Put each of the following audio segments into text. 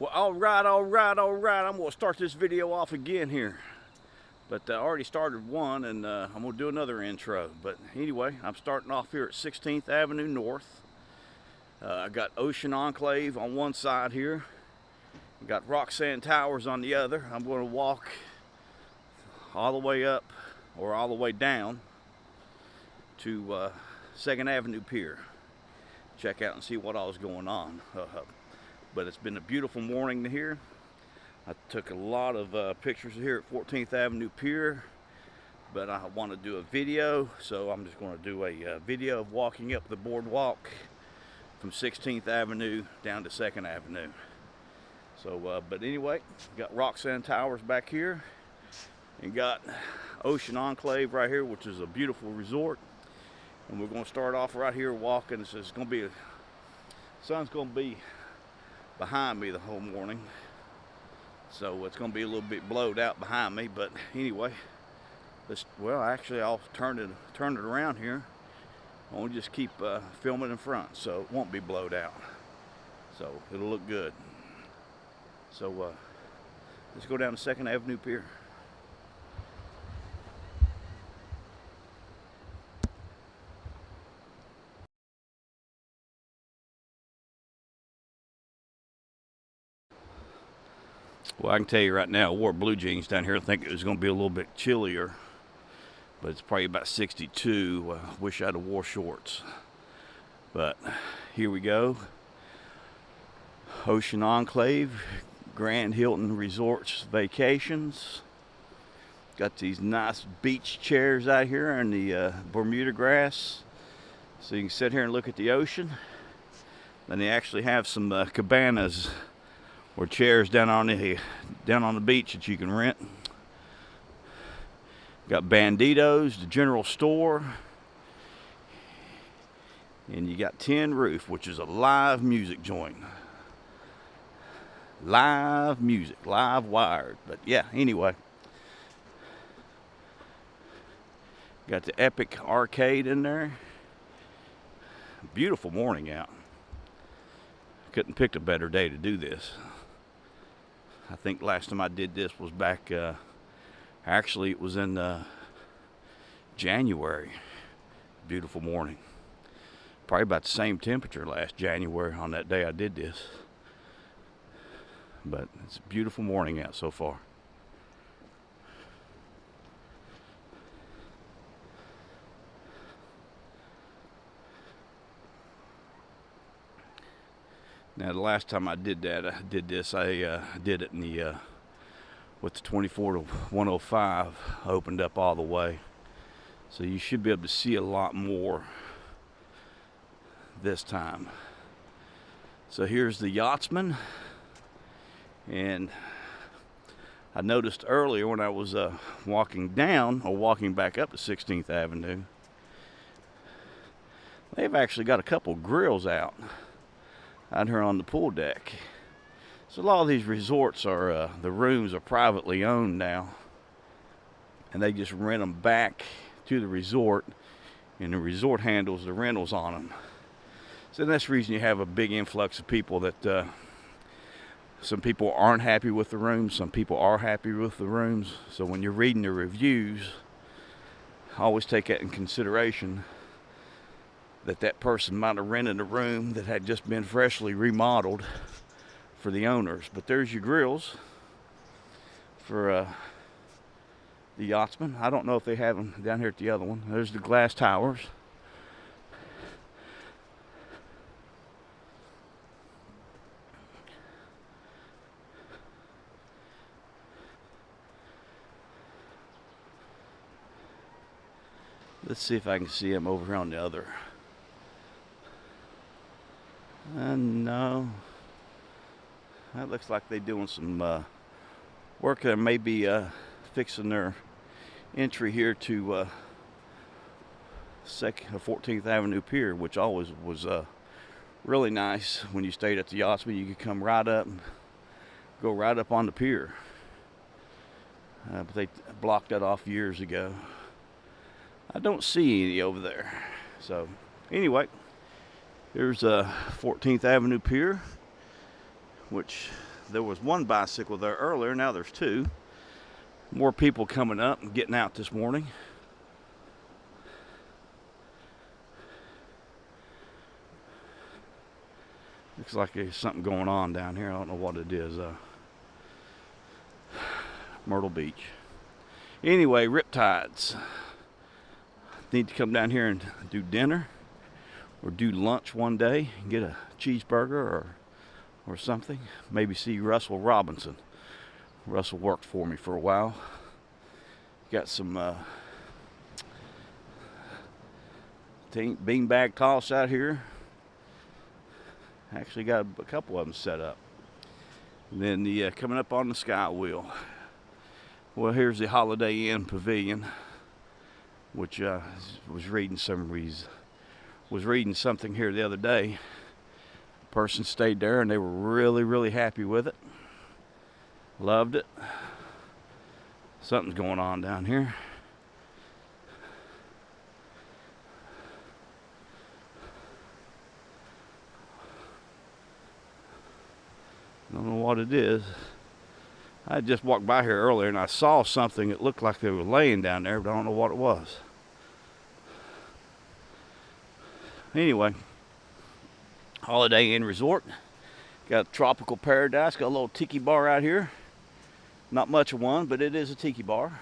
Well, all right. I'm going to start this video off again here. But I already started one, and I'm going to do another intro. But anyway, I'm starting off here at 16th Avenue North. I got Ocean Enclave on one side here. I got Roxanne Towers on the other. I'm going to walk all the way up, or all the way down, to 2nd Avenue Pier. Check out and see what all is going on. But it's been a beautiful morning here. I took a lot of pictures here at 14th Avenue Pier, but I want to do a video, so I'm just going to do a video of walking up the boardwalk from 16th Avenue down to 2nd Avenue. So, but anyway, got Roxanne Towers back here, and got Ocean Enclave right here, which is a beautiful resort. And we're going to start off right here walking. It's going to be sun's going to be behind me the whole morning, so it's going to be a little bit blowed out behind me. But anyway, well, actually I'll turn it around here. I'll just keep filming in front, so it won't be blowed out, so it'll look good. So let's go down to 2nd Avenue Pier. Well, I can tell you right now, I wore blue jeans down here. I think it was going to be a little bit chillier, but it's probably about 62. Wish I'd have wore shorts. But here we go. Ocean Enclave, Grand Hilton Resorts Vacations. Got these nice beach chairs out here in the Bermuda grass, so you can sit here and look at the ocean. Then they actually have some cabanas or chairs down on the beach that you can rent. Got Banditos, the general store, and you got Tin Roof, which is a live music joint. Live music, live wired. But yeah, anyway, got the Epic Arcade in there. Beautiful morning out. Couldn't pick a better day to do this. I think last time I did this was back, actually it was in January. Beautiful morning. Probably about the same temperature last January on that day I did this. But it's a beautiful morning out so far. Now the last time I did that, I did it in the with the 24 to 105 opened up all the way, so you should be able to see a lot more this time. So here's the Yachtsman, and I noticed earlier when I was walking down or walking back up to 16th Avenue, they've actually got a couple grills out here on the pool deck. So a lot of these resorts are, the rooms are privately owned now, and they just rent them back to the resort, and the resort handles the rentals on them. So that's the reason you have a big influx of people that some people aren't happy with the rooms, some people are happy with the rooms. So when you're reading the reviews, always take that in consideration, that person might have rented a room that had just been freshly remodeled for the owners. But there's your grills for the Yachtsman. I don't know if they have them down here at the other one. There's the glass towers. Let's see if I can see them over here on the other. No, that looks like they're doing some work. They may be fixing their entry here to 14th Avenue Pier, which always was really nice. When you stayed at the Yachtsman, you could come right up and go right up on the pier. But they blocked that off years ago. I don't see any over there. So anyway, there's 14th Avenue Pier, which There was one bicycle there earlier, now there's two. More people coming up and getting out this morning. Looks like there's something going on down here. I don't know what it is. Myrtle Beach. Anyway, riptides. Need to come down here and do dinner or do lunch one day and get a cheeseburger or something. Maybe see Russell Robinson. Russell worked for me for a while. Got some beanbag toss out here. Actually got a couple of them set up. And then the coming up on the SkyWheel. Well, here's the Holiday Inn Pavilion, which was reading something here the other day. A person stayed there and they were really happy with it. Loved it. Something's going on down here. Don't know what it is. I just walked by here earlier and I saw something that looked like they were laying down there, but I don't know what it was. Anyway, Holiday Inn Resort. Got a tropical paradise. Got a little tiki bar out here. Not much of one, but it is a tiki bar.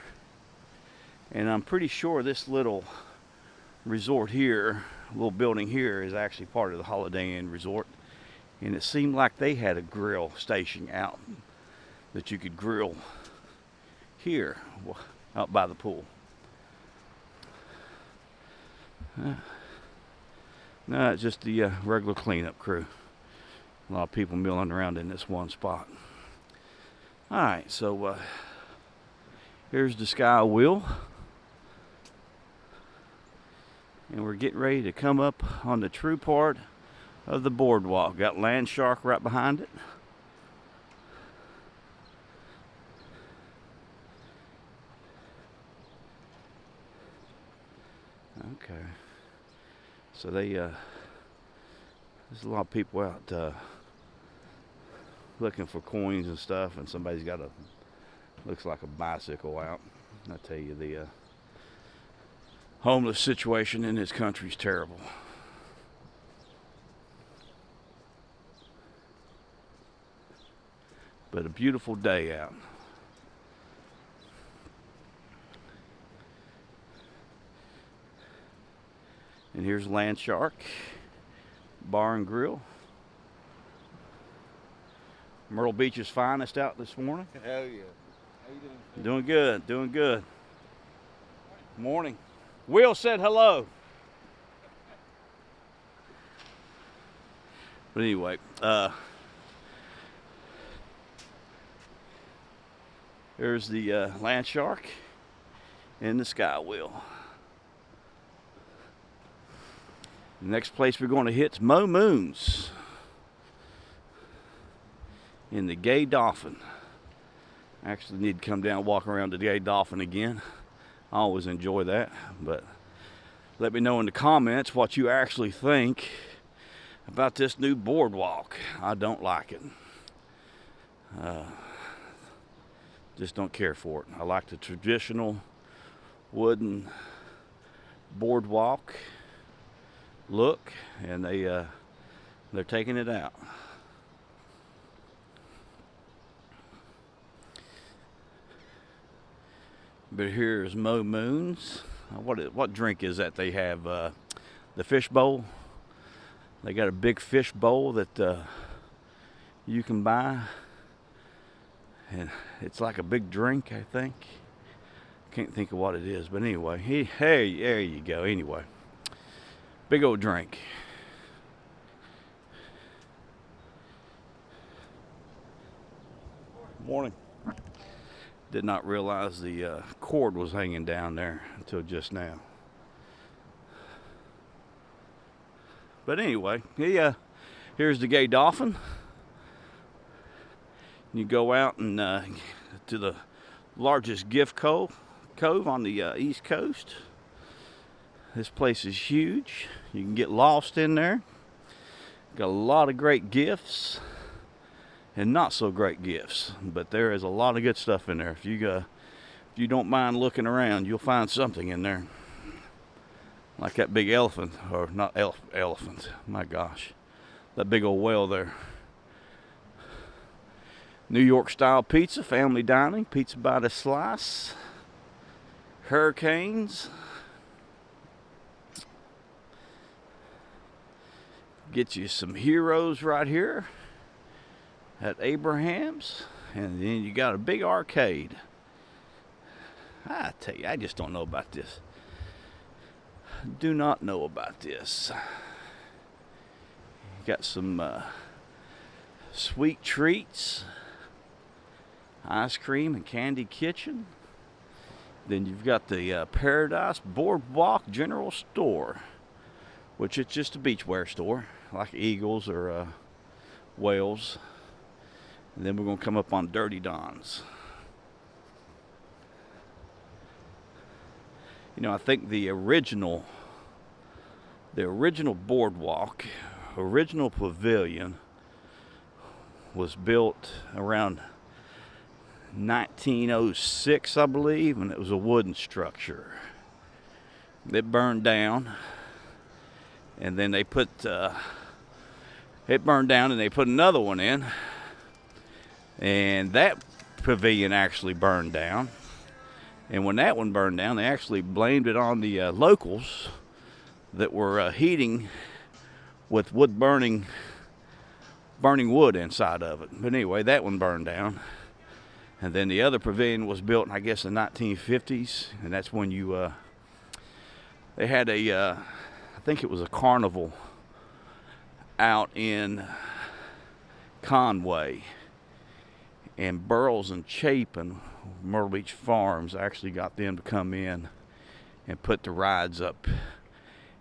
And I'm pretty sure this little resort here, little building here, is actually part of the Holiday Inn Resort. And it seemed like they had a grill station out that you could grill here out by the pool. No, it's just the regular cleanup crew. A lot of people milling around in this one spot. Alright, so here's the SkyWheel. And we're getting ready to come up on the true part of the boardwalk. Got Land Shark right behind it. Okay. So there's a lot of people out looking for coins and stuff, and somebody's got looks like a bicycle out. I tell you, the homeless situation in this country is terrible. But a beautiful day out. And here's Land Shark Bar and Grill. Myrtle Beach's finest out this morning. Hell yeah. How you doing? Doing good, doing good. Morning. Will said hello. But anyway, there's the Land Shark and the SkyWheel. The next place we're going to hit is Mo Moon's in the Gay Dolphin. I actually need to come down and walk around the Gay Dolphin again. I always enjoy that, but let me know in the comments what you actually think about this new boardwalk. I don't like it. Just don't care for it. I like the traditional wooden boardwalk look, and they're taking it out. But here's Mo Moon's. What drink is that they have? The fish bowl. They got a big fish bowl that you can buy, and it's like a big drink, I think. Can't think of what it is, but anyway, hey, there you go. Anyway, big old drink. Morning. Did not realize the cord was hanging down there until just now. But anyway, here's the Gay Dolphin. You go out and to the largest gift cove on the East Coast. This place is huge. You can get lost in there. Got a lot of great gifts. and not so great gifts. But there is a lot of good stuff in there. If you don't mind looking around, you'll find something in there. Like that big elephant, or not elephant, my gosh. That big old whale there. New York style pizza, family dining, pizza by the slice. Hurricanes. Get you some heroes right here at Abraham's. And then you got a big arcade. I tell you, I just don't know about this. Do not know about this. Got some sweet treats, ice cream and candy kitchen. Then you've got the Paradise Boardwalk General Store, which is just a beachwear store, like Eagles or Whales. And then we're going to come up on Dirty Don's. You know, I think the original boardwalk, original pavilion was built around 1906, I believe, and it was a wooden structure. It burned down, and then they put it burned down, and they put another one in, and that pavilion actually burned down. And when that one burned down, they actually blamed it on the locals that were heating with burning wood inside of it. But anyway, that one burned down. And then the other pavilion was built, I guess, in the 1950s. And that's when they had I think it was a carnival out in Conway. And Burroughs and Chapin, Myrtle Beach Farms, actually got them to come in and put the rides up.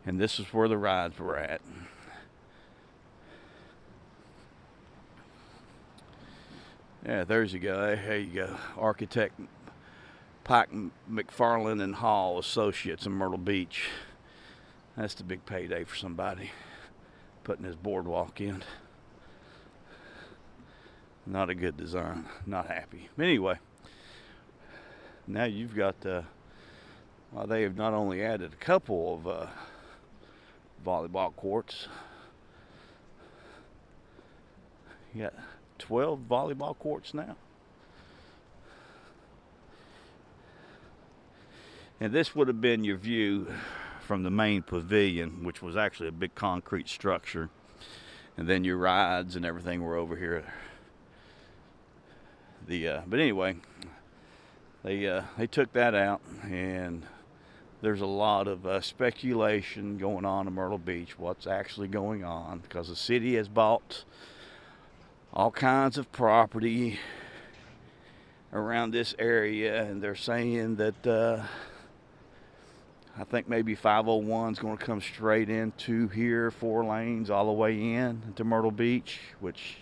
And this is where the rides were at. Yeah, there's you go. There you go. Architect Pike, McFarland and Hall Associates in Myrtle Beach. That's the big payday for somebody putting his boardwalk in. Not a good design. Not happy. Anyway, now you've got well, they have not only added a couple of volleyball courts. You got 12 volleyball courts now. And this would have been your view from the main pavilion, which was actually a big concrete structure. And then your rides and everything were over here. But anyway, they took that out, and there's a lot of speculation going on in Myrtle Beach, what's actually going on, because the city has bought all kinds of property around this area, and they're saying that I think maybe 501 is going to come straight into here, 4 lanes all the way in to Myrtle Beach, which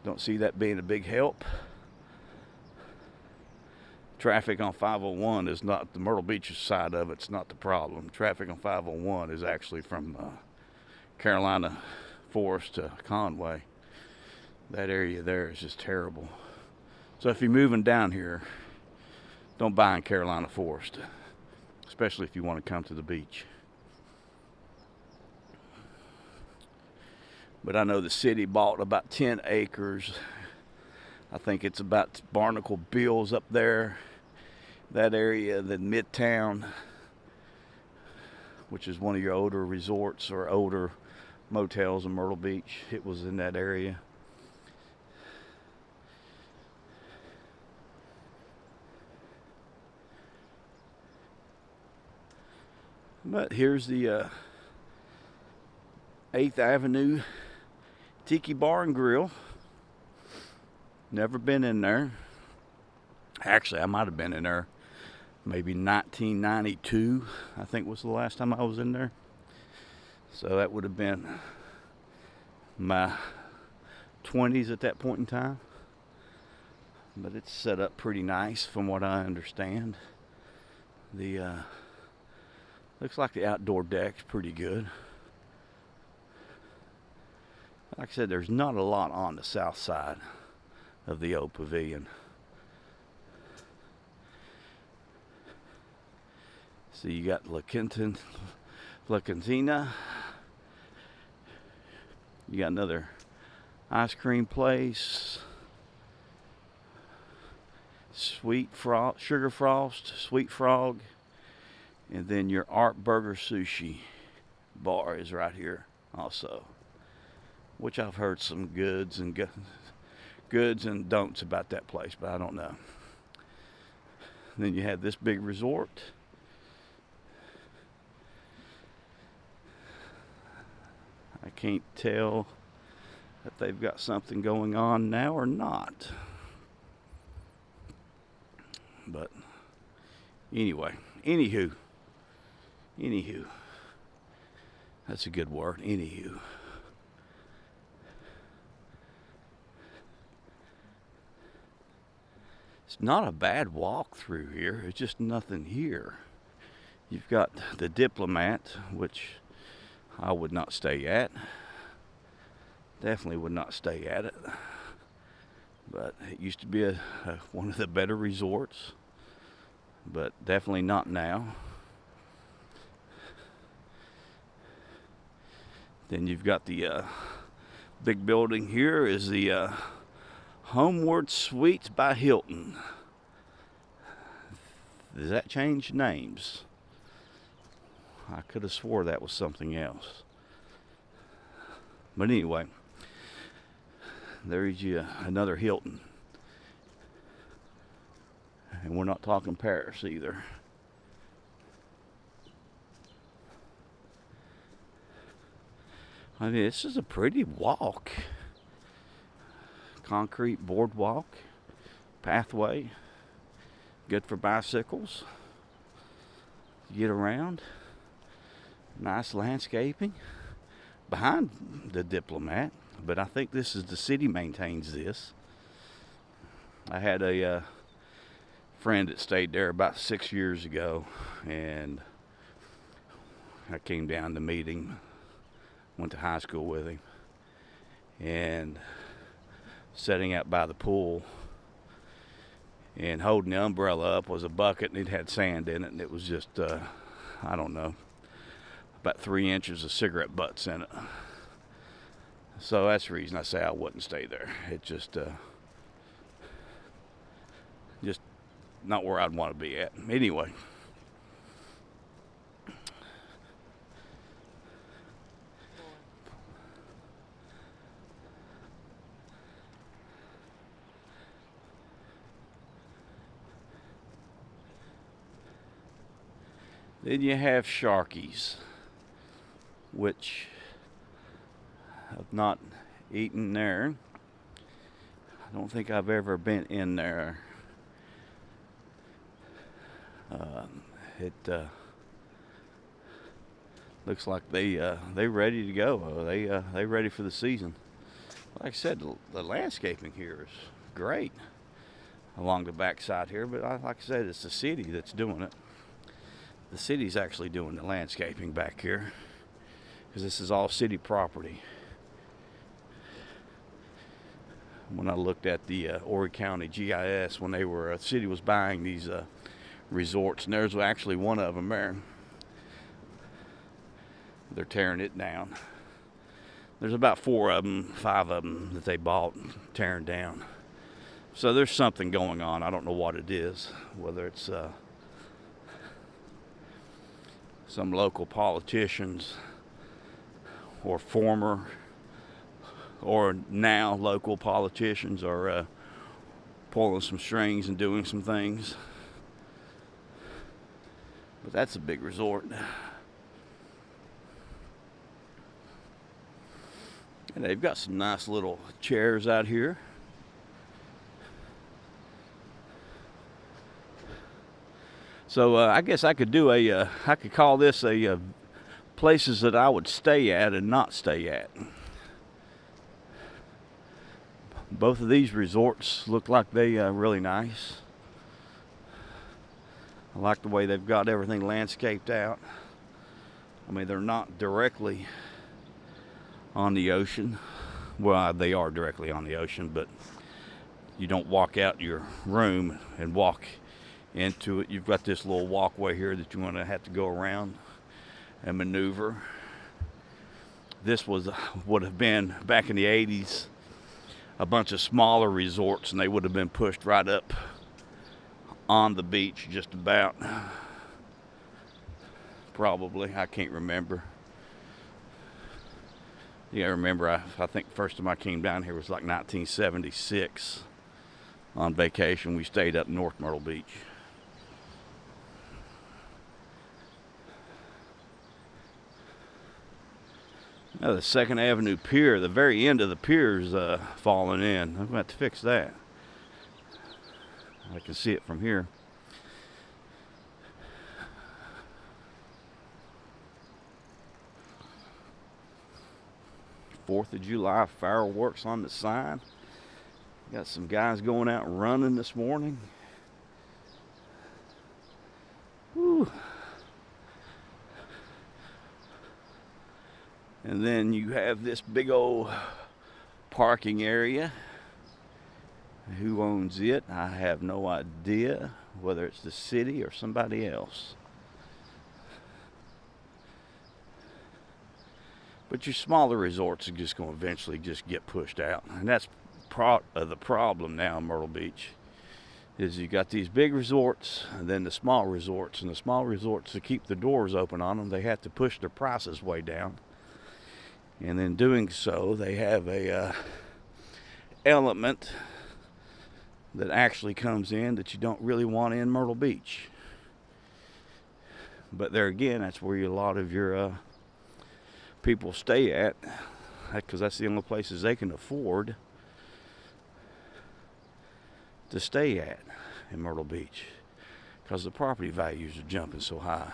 don't see that being a big help. Traffic on 501 is not the Myrtle Beach side of it. It's not the problem. Traffic on 501 is actually from Carolina Forest to Conway. That area there is just terrible. So if you're moving down here, don't buy in Carolina Forest, especially if you want to come to the beach. But I know the city bought about 10 acres. I think it's about Barnacle Bills up there, that area, then Midtown, which is one of your older resorts or older motels in Myrtle Beach. It was in that area. But here's the 8th Avenue Tiki Bar and Grill. Never been in there. Actually, I might have been in there maybe 1992, I think was the last time I was in there. So that would have been my 20s at that point in time. But it's set up pretty nice from what I understand. The looks like the outdoor deck's pretty good. Like I said, there's not a lot on the south side of the old pavilion. So you got La Cantina. You got another ice cream place. Sugar Frost, Sweet Frog. And then your Art Burger Sushi bar is right here also. Which I've heard some goods and don'ts about that place, but I don't know. Then you have this big resort. I can't tell if they've got something going on now or not. But anyway, anywho, that's a good word, anywho. It's not a bad walk through here. It's just nothing here. You've got the Diplomat, which I would not stay at. Definitely would not stay at it. But it used to be one of the better resorts. But definitely not now. Then you've got the big building here is the Homeward Suites by Hilton. Does that change names? I could have swore that was something else. But anyway, there's another Hilton. And we're not talking Paris either. I mean, this is a pretty walk. Concrete boardwalk, pathway, good for bicycles. Get around. Nice landscaping behind the Diplomat, but I think this is the city maintains this. I had a friend that stayed there about 6 years ago, and I came down to meet him. Went to high school with him, and sitting out by the pool and holding the umbrella up was a bucket, and it had sand in it, and it was just I don't know, about 3 inches of cigarette butts in it. So that's the reason I say I wouldn't stay there. It just not where I'd want to be at. Anyway, then you have Sharky's, which I've not eaten there. I don't think I've ever been in there. It looks like they ready to go. They ready for the season. Like I said, the landscaping here is great along the backside here, but like I said, it's the city that's doing it. The city's actually doing the landscaping back here, because this is all city property. When I looked at the Horry County GIS, when the city was buying these resorts, and there's actually one of them there. They're tearing it down. There's about 4 of them, 5 of them that they bought, tearing down. So there's something going on. I don't know what it is, whether it's some local politicians or former or now local politicians are pulling some strings and doing some things. But that's a big resort. And they've got some nice little chairs out here. So I guess I could do I could call this a places that I would stay at and not stay at. Both of these resorts look like they really nice. I like the way they've got everything landscaped out. I mean, they're not directly on the ocean, well, they are directly on the ocean, but you don't walk out your room and walk into it. You've got this little walkway here that you're going to have to go around and maneuver. This would have been, back in the 80s, a bunch of smaller resorts, and they would have been pushed right up on the beach just about. Probably, I can't remember. Yeah, I remember, I think the first time I came down here was like 1976 on vacation. We stayed up North Myrtle Beach. Now the 2nd Avenue Pier, the very end of the pier's falling in. I'm going to have to fix that. I can see it from here. Fourth of July fireworks on the side. Got some guys going out running this morning. Whew. And then you have this big old parking area. Who owns it? I have no idea, whether it's the city or somebody else. But your smaller resorts are just going to eventually just get pushed out. And that's the problem now in Myrtle Beach, is you got these big resorts and then the small resorts. And the small resorts, to keep the doors open on them, they have to push their prices way down. And in doing so, they have a element that actually comes in that you don't really want in Myrtle Beach. But there again, that's where a lot of your people stay at, because that's the only places they can afford to stay at in Myrtle Beach, because the property values are jumping so high.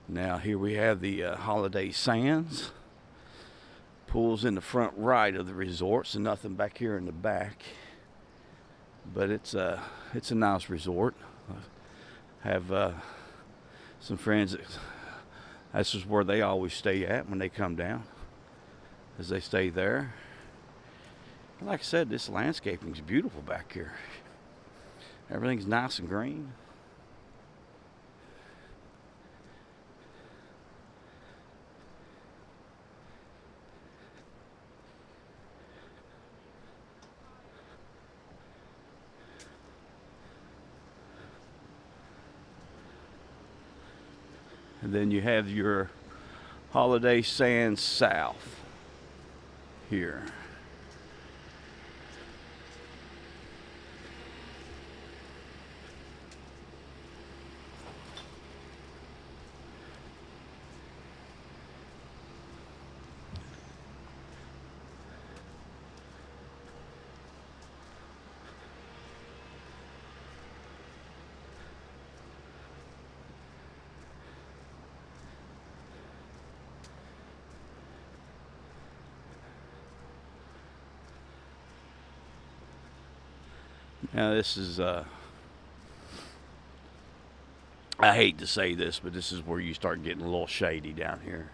Now here we have the Holiday Sands. Pool's in the front right of the resort, so nothing back here in the back. But it's a nice resort. I have some friends this is where they always stay at when they come down, as they stay there. And like I said, this landscaping is beautiful back here. Everything's nice and green. And then you have your Holiday Sands South here. Now this is, I hate to say this, but this is where you start getting a little shady down here.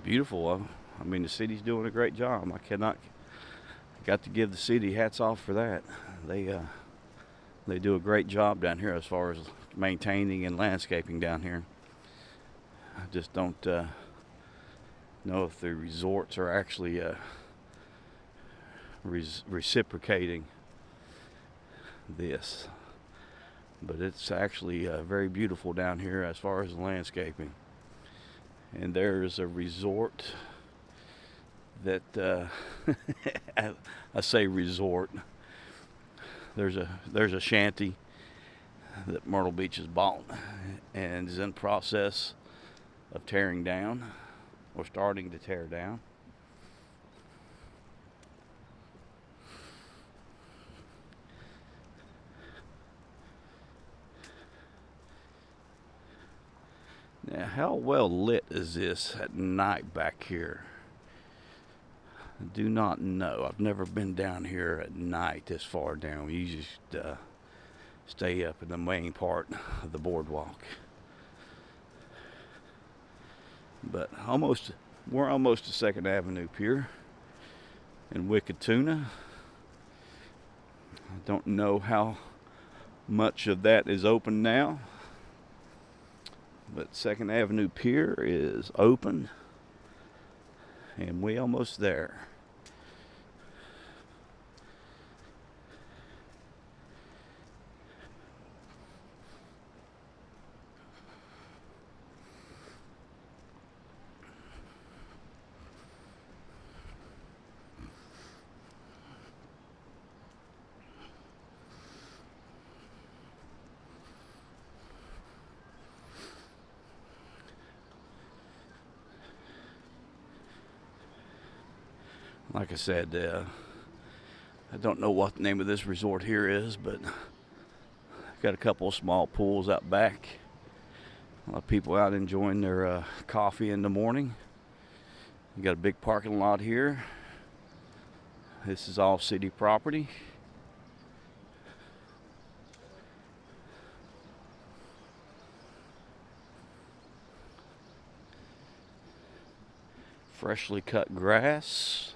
Beautiful. I mean, the city's doing a great job. I got to give the city hats off for that. They do a great job down here as far as maintaining and landscaping down here. I just don't know if the resorts are actually reciprocating this, but it's actually very beautiful down here as far as landscaping. And there's a resort that I say resort. There's a shanty that Myrtle Beach has bought and is in process of tearing down. We're starting to tear down. Now, how well lit is this at night back here? I do not know. I've never been down here at night this far down. We usually stay up in the main part of the boardwalk. But we're almost to 2nd Avenue Pier in Wickatuna. I don't know how much of that is open now, but 2nd Avenue Pier is open, and we almost there. Like I said, I don't know what the name of this resort here is, but got a couple of small pools out back. A lot of people out enjoying their coffee in the morning. You got a big parking lot here. This is all city property. Freshly cut grass,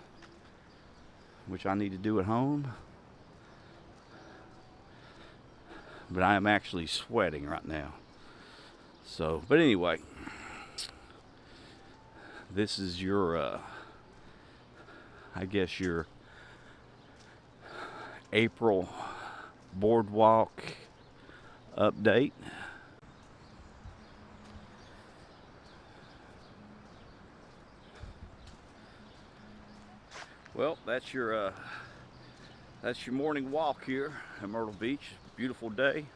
which I need to do at home. But I am actually sweating right now. So, but anyway, this is your, I guess your April boardwalk update. Well, that's your morning walk here at Myrtle Beach. Beautiful day,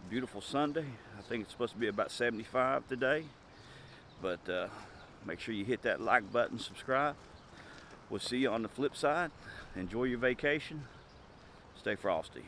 beautiful Sunday. I think it's supposed to be about 75 today. But make sure you hit that like button, subscribe. We'll see you on the flip side. Enjoy your vacation. Stay frosty.